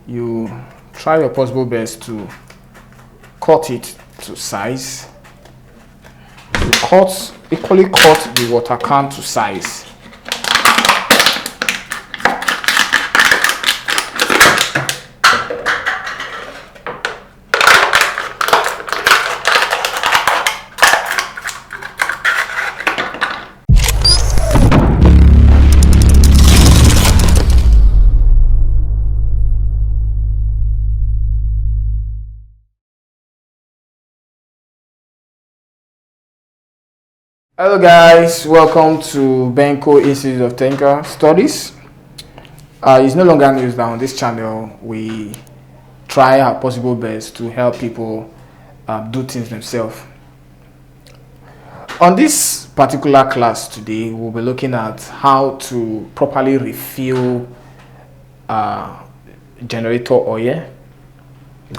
you try your possible best to cut it to size. You equally cut the water can to size. Hello guys, welcome to Benco Institute of Technical Studies. It's no longer news that on this channel we try our possible best to help people do things themselves. On this particular class today, we'll be looking at how to properly refill generator oil.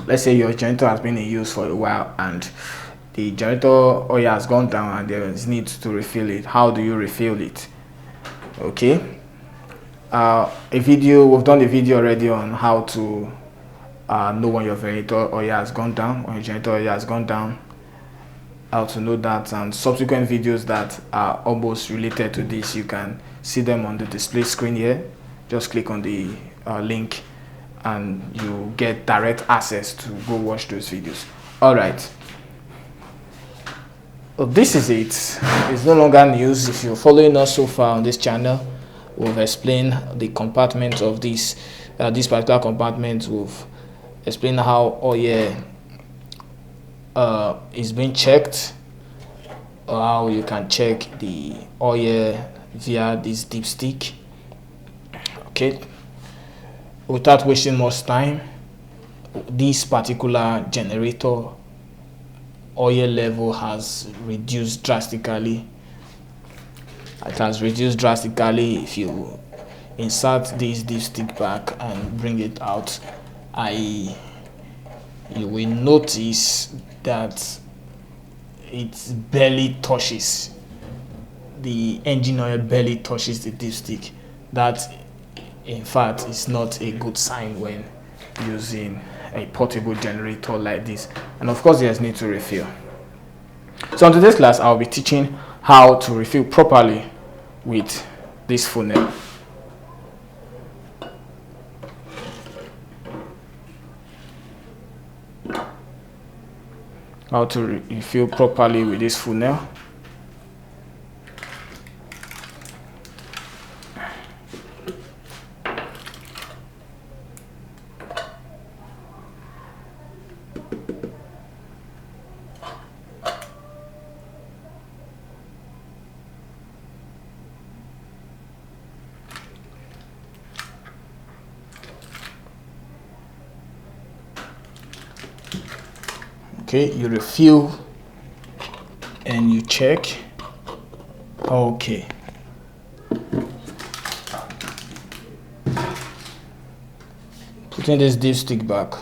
Let's say your generator has been in use for a while and the generator oil has gone down and there is need to refill it. How do you refill it? Okay, we've done a video already on how to know when your generator oil has gone down, how to know that, and subsequent videos that are almost related to this. You can see them on the display screen here. Just click on the link and you get direct access to go watch those videos. All right. So this is it. It's no longer news. If you're following us so far on this channel, we've explained the compartment of this particular compartment. We've explained how oil is being checked, or how you can check the oil via this dipstick. Okay, without wasting much time, this particular generator oil level has reduced drastically. It has reduced drastically. If you insert this dipstick back and bring it out, you will notice that it barely touches the engine oil, barely touches the dipstick. That in fact is not a good sign when using a portable generator like this, and of course there's need to refill. So in today's class I'll be teaching how to refill properly with this funnel. How to refill properly with this funnel. Okay, you refill and you check. Okay, putting this dipstick back.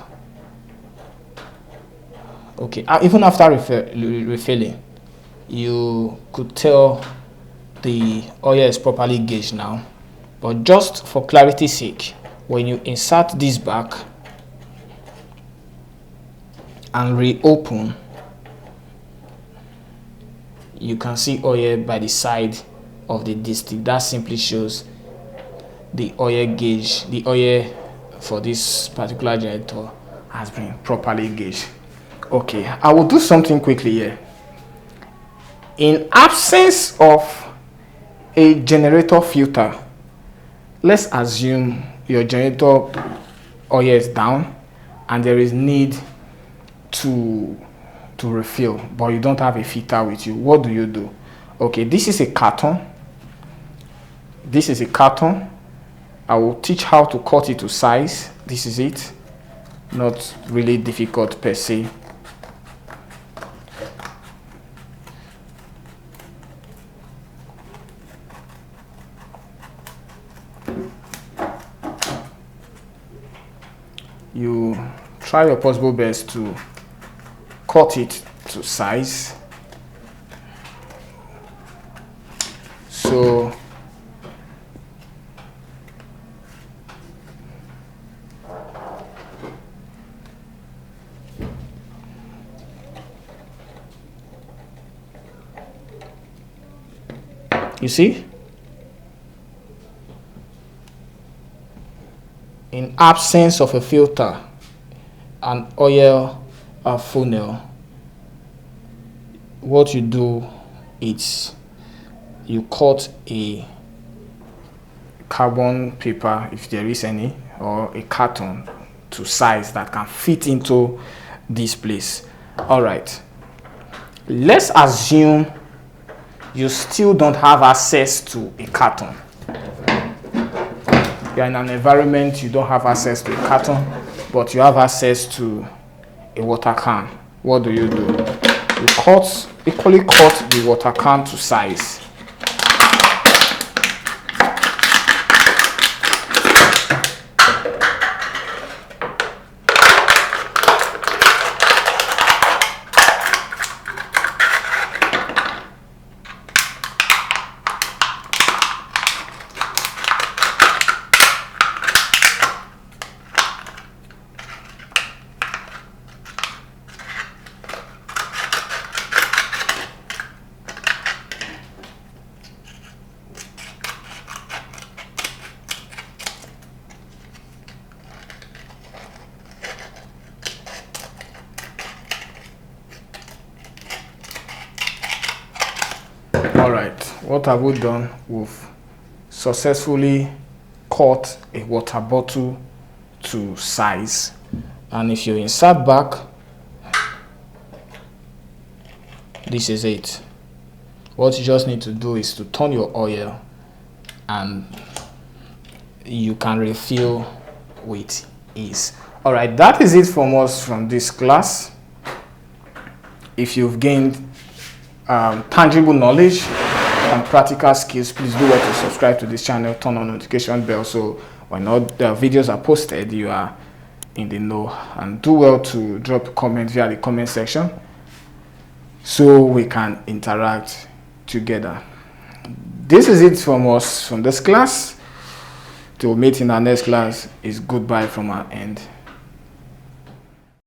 Okay, even after refilling, you could tell the oil is properly gauged now, but just for clarity's sake, when you insert this back and reopen, you can see oil by the side of the dipstick. That simply shows the oil gauge. The oil for this particular generator has been properly gauged. Okay, I will do something quickly here. In absence of a generator filter, let's assume your generator oil is down and there is need to refill, but you don't have a filter with you. What do you do? Okay, this is a carton. This is a carton. I will teach how to cut it to size. This is it. Not really difficult per se. You try your possible best to cut it to size. So You see? In absence of a filter, an oil funnel, what you do is you cut a carbon paper, if there is any, or a carton to size that can fit into this place. All right, let's assume you still don't have access to a carton. You're in an environment you don't have access to a carton, but you have access to a water can. What do? You equally cut the water can to size. All right, what have we done? We've successfully cut a water bottle to size, and if you insert back, this is it. What you just need to do is to turn your oil, and you can refill with ease. All right, that is it from us from this class. If you've gained tangible knowledge and practical skills, please do well to subscribe to this channel, turn on notification bell, so when all the videos are posted you are in the know, and do well to drop a comment via the comment section so we can interact together. This is it from us from this class. Till meet in our next class is goodbye from our end.